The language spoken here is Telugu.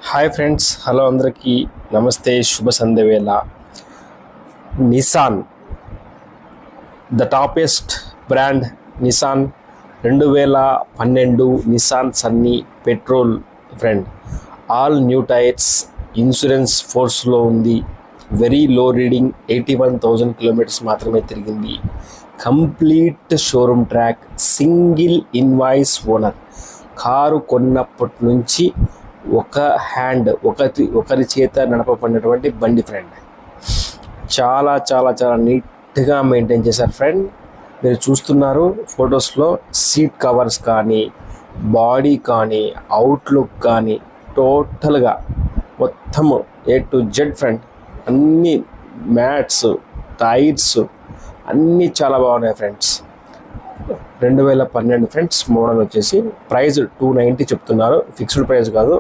హాయ్ ఫ్రెండ్స్, హలో అందరికీ నమస్తే, శుభ సంధ్యవేళ. Nissan the toppest brand Nissan 2012 Nissan Sunny petrol friend. All new tyres, insurance ఫోర్స్లో ఉంది. వెరీ లో రీడింగ్, 81,000 కిలోమీటర్స్ మాత్రమే తిరిగింది. Complete showroom track, single invoice owner. Car కొన్నప్పటి నుంచి ఒకరి చేత నడపబడినటువంటి బండి ఫ్రెండ్. చాలా చాలా చాలా నీట్గా మెయింటైన్ చేశారు ఫ్రెండ్. మీరు చూస్తున్నారు ఫొటోస్లో. సీట్ కవర్స్ కానీ, బాడీ కానీ, అవుట్లుక్ కానీ టోటల్గా మొత్తము A to Z ఫ్రెండ్. అన్ని మ్యాట్స్, టైర్స్ అన్నీ చాలా బాగున్నాయి ఫ్రెండ్స్. 2012 ఫ్రెండ్స్. మోడల్ వచ్చేసి ప్రైస్ 290 చెప్తున్నారు. ఫిక్స్డ్ ప్రైస్ కాదు.